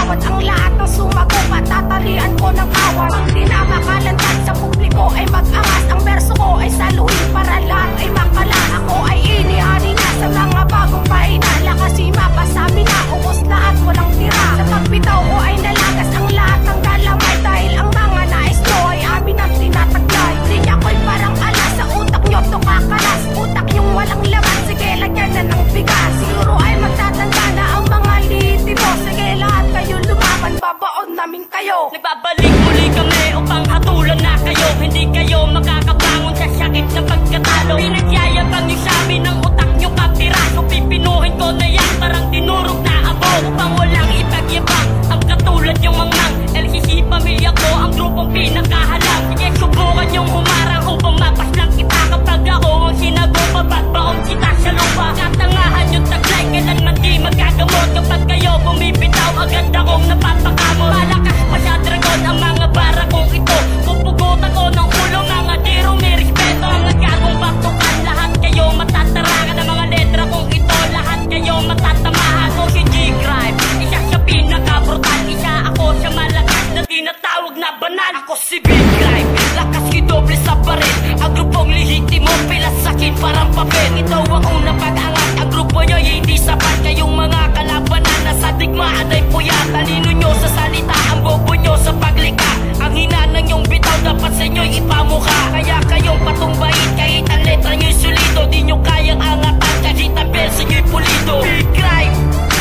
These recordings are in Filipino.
Pinatawad ang lahat ng sumagot, patatalian ko ng awat. Pag di na makalantad sa publiko ay mag-angas. Ang verso ko ay saluhin para lahat ay makala. Ako ay inihari na sa mga bagong pahina. Kasi mapasabi na ubos lahat walang tira. Sa pagbitaw ko ay nalagas ang lahat ng galamay. Dahil ang mga nais ko ay amin ang tinataglay. Linya ko'y parang alas, sa utak nyo to kakalas. Utak yung walang laman, sige lagyan na ng bigas. Siguro ay magtatanda na ang mga litimo. Sige lahat kayo lumaban, babaon namin kayo. Nagbabalik muli kami upang hatulan na kayo. Hindi kayo makakabangon sa sakit ng pagkatalo. Pinagyayabang yung sabi ng utak nyo kapiraso. Pipinuhin ko na yan parang tinurog na abo. Upang walang ipagyabang ang katulad yung mangnang. LCC pamilya ko ang grupong pinakahalang. Sige subukan yung humarang upang mapaslang kita. Kapag ako ang sinago, pababaon kita sa lupa. Katangahan yung taglay, kailanman di magagamot. Kapag kayo bumibitaw, agad akong napapakamot. Malakas pa sa dragon ang mga bara kong ito. Pupugutan ko ng ulo, mga diro may respeto. Mga gagong batukan, lahat kayo matatarakan. Ang mga letra kong ito, lahat kayo matatamahan. Ako si G-Crime, isa sa pinaka-brutal. Isa ako sa malakas na tinatawag na banal. Ako si Big-Crime, lakas kidoble sa baril. Ang grupong lehitimo, pilasakin parang papel. Ito ang unang pag-angat, ang grupo nyo hindi sapat. Kayong mga kalabanan na sa digmaan ay puyat. Talino nyo sa salita, ang bobo nyo sa paglika. Ang hina ng yung bitaw, dapat sa inyo'y ipamukha. Kaya kayong patumbahin, kahit ang letra nyo'y solido. Di nyo kayang angatan, kahit ang verso nyo'y pulido. Big-Crime,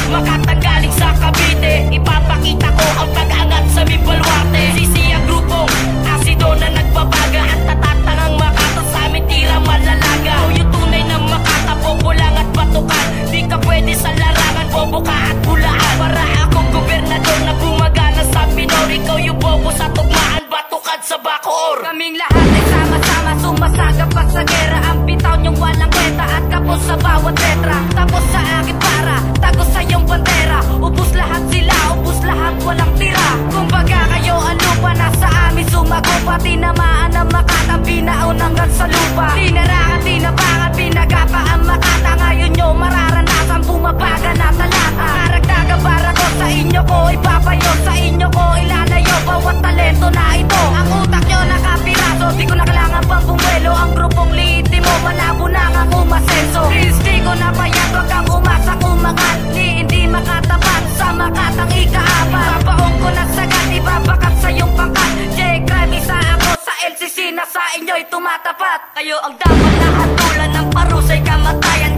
makatanggaling sa Cavite. Ipapakita ko ang pag-angat sa Mibalwate. Sisi ang grupong asido na nagbabaga. At tatatangang makata sa amin tira malalaga. O yung tunay na makata, bobo lang at batukan. Di ka pwede sa larangan, bobo ka at bulaan. Para akong gobernador na gumagana sa Pinor. Ikaw yung bobo sa tugmaan, batukan sa Bacoor. Kaming lahat ay sama-sama, sumasagap pa sa gera. Ang bitaw niyong walang kwenta at kapos sa bawat letra. Tapos sa akin para, tagos sa iyong bandera. Ubus lahat sila, ubus lahat walang tira. Kumbaga kayo ang lupa, nasa amin sumago. Pati namaan ang makatang binaon hanggang sa lupa. Tinarangan, tinabangan, pinagapa ang makata. Ngayon nyo mararanasan, bumabaga na talata. Karagdagan para ko sa inyo ko ipapayo. Sa inyo ko ilalayo, bawat talento na ito. Ang utak nyo nakapiraso, di ko na kailangan pang bumuelo. Ang grupong litimo, malabo na nga umasenso. Di ko na payat, wag kang umasa kumangat. Hindi makatapat sa makatang ikaapat. Babaong ko na sagat, ibabakat sa iyong pangkat. J-Crime, isa ako sa LCC na sa inyo'y tumatapat. Kayo ang dapat na hatulan ng parusay kamatayan.